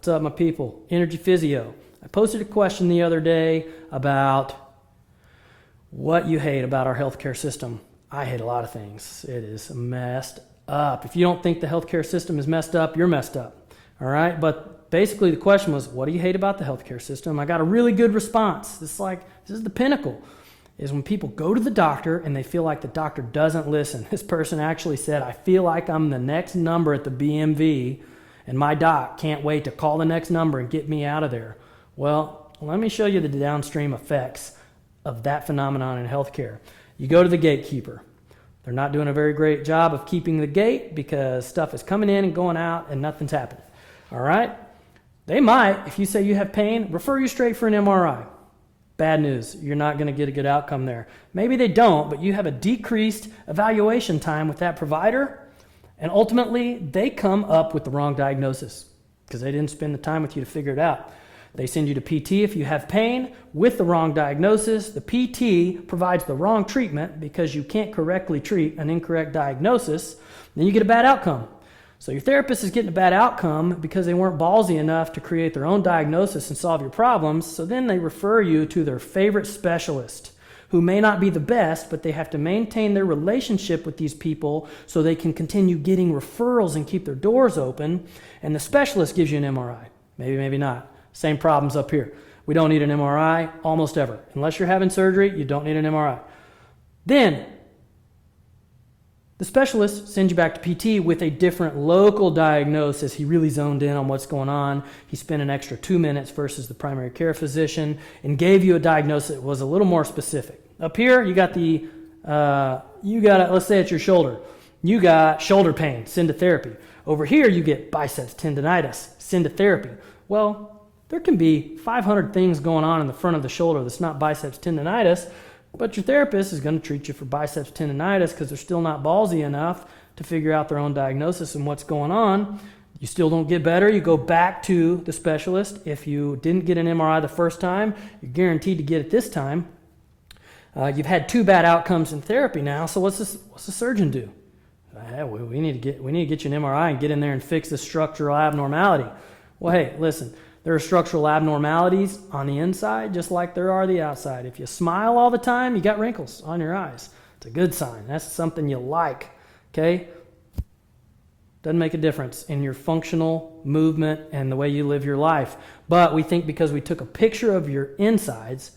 What's up, my people? Energy Physio. I posted a question the other day about what you hate about our healthcare system. I hate a lot of things. It is messed up. If you don't think the healthcare system is messed up, you're messed up. All right? But basically the question was, what do you hate about the healthcare system? I got a really good response. This is the pinnacle, is when people go to the doctor and they feel like the doctor doesn't listen. This person actually said, I feel like I'm the next number at the BMV and my doc can't wait to call the next number and get me out of there. Well, let me show you the downstream effects of that phenomenon in healthcare. You go to the gatekeeper. They're not doing a very great job of keeping the gate because stuff is coming in and going out and nothing's happening. All right? They might, if you say you have pain, refer you straight for an MRI. Bad news. You're not going to get a good outcome there. Maybe they don't, but you have a decreased evaluation time with that provider, and ultimately they come up with the wrong diagnosis because they didn't spend the time with you to figure it out. They send you to PT if you have pain with the wrong diagnosis. The PT provides the wrong treatment because you can't correctly treat an incorrect diagnosis. Then you get a bad outcome. So your therapist is getting a bad outcome because they weren't ballsy enough to create their own diagnosis and solve your problems. So then they refer you to their favorite specialist, who may not be the best, but they have to maintain their relationship with these people so they can continue getting referrals and keep their doors open. And the specialist gives you an MRI. Maybe, maybe not. Same problems up here. We don't need an MRI almost ever. Unless you're having surgery, you don't need an MRI. Then the specialist sends you back to PT with a different local diagnosis. He really zoned in on what's going on. He spent an extra 2 minutes versus the primary care physician and gave you a diagnosis that was a little more specific. Up here, you got let's say it's your shoulder. You got shoulder pain, send to therapy. Over here, you get biceps tendonitis, send to therapy. Well, there can be 500 things going on in the front of the shoulder that's not biceps tendonitis, but your therapist is going to treat you for biceps tendonitis because they're still not ballsy enough to figure out their own diagnosis and what's going on. You still don't get better. You go back to the specialist. If you didn't get an MRI the first time, you're guaranteed to get it this time. You've had 2 bad outcomes in therapy now, so what's the surgeon do? We need to get you an MRI and get in there and fix the structural abnormality. Well, hey, listen. There are structural abnormalities on the inside just like there are the outside. If you smile all the time, you got wrinkles on your eyes. It's a good sign. That's something you like, okay? Doesn't make a difference in your functional movement and the way you live your life. But we think because we took a picture of your insides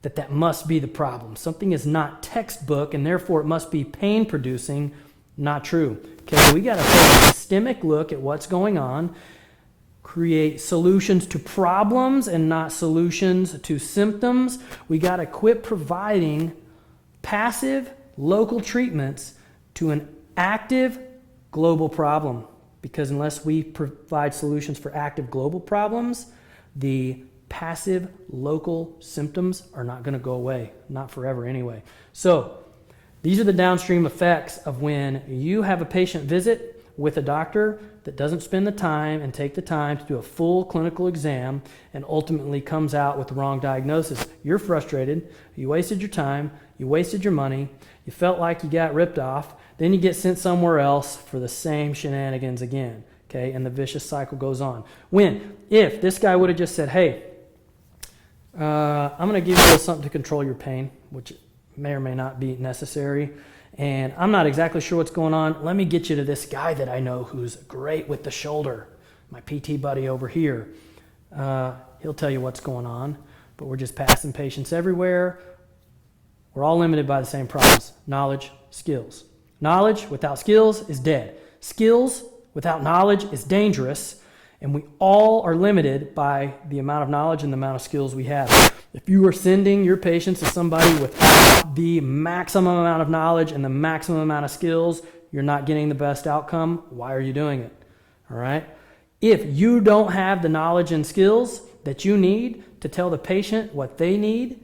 that must be the problem. Something is not textbook and therefore it must be pain producing. Not true. Okay, we got to take a systemic look at what's going on. Create solutions to problems and not solutions to symptoms. We got to quit providing passive local treatments to an active global problem, because unless we provide solutions for active global problems, the passive local symptoms are not going to go away, not forever anyway. So these are the downstream effects of when you have a patient visit with a doctor that doesn't spend the time and take the time to do a full clinical exam and ultimately comes out with the wrong diagnosis. You're frustrated. You wasted your time. You wasted your money. You felt like you got ripped off. Then you get sent somewhere else for the same shenanigans again. Okay, and the vicious cycle goes on. If this guy would have just said, hey, I'm going to give you something to control your pain, which may or may not be necessary, and I'm not exactly sure what's going on. Let me get you to this guy that I know who's great with the shoulder, my PT buddy over here. He'll tell you what's going on, but we're just passing patients everywhere. We're all limited by the same problems: knowledge, skills. Knowledge without skills is dead. Skills without knowledge is dangerous, and we all are limited by the amount of knowledge and the amount of skills we have. If you are sending your patients to somebody without the maximum amount of knowledge and the maximum amount of skills, you're not getting the best outcome. Why are you doing it? All right? If you don't have the knowledge and skills that you need to tell the patient what they need,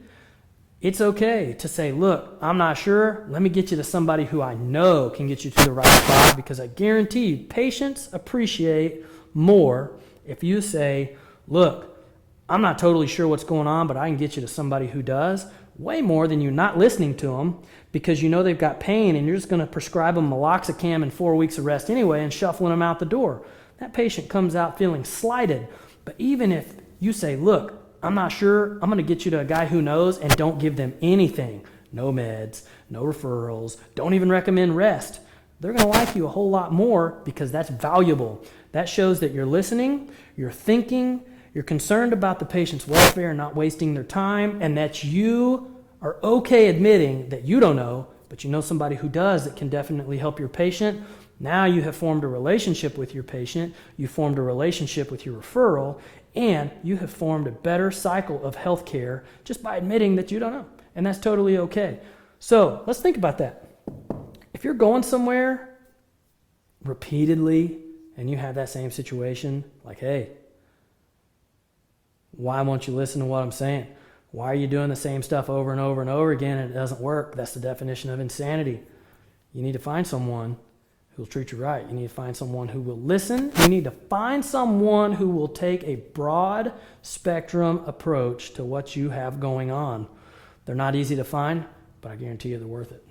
it's okay to say, look, I'm not sure. Let me get you to somebody who I know can get you to the right spot, because I guarantee you, patients appreciate more if you say, look, I'm not totally sure what's going on, but I can get you to somebody who does. way more than you not listening to them because you know they've got pain and you're just going to prescribe them meloxicam and 4 weeks of rest anyway and shuffling them out the door. That patient comes out feeling slighted. But even if you say, look, I'm not sure, I'm going to get you to a guy who knows, and don't give them anything, no meds, no referrals, don't even recommend rest, they're going to like you a whole lot more because that's valuable. That shows that you're listening, you're thinking, you're concerned about the patient's welfare and not wasting their time, and that you are okay admitting that you don't know, but you know somebody who does that can definitely help your patient. Now you have formed a relationship with your patient, you formed a relationship with your referral, and you have formed a better cycle of healthcare just by admitting that you don't know. And that's totally okay. So let's think about that. If you're going somewhere repeatedly and you have that same situation, like, hey, why won't you listen to what I'm saying? Why are you doing the same stuff over and over and over again and it doesn't work? That's the definition of insanity. You need to find someone who will treat you right. You need to find someone who will listen. You need to find someone who will take a broad spectrum approach to what you have going on. They're not easy to find, but I guarantee you they're worth it.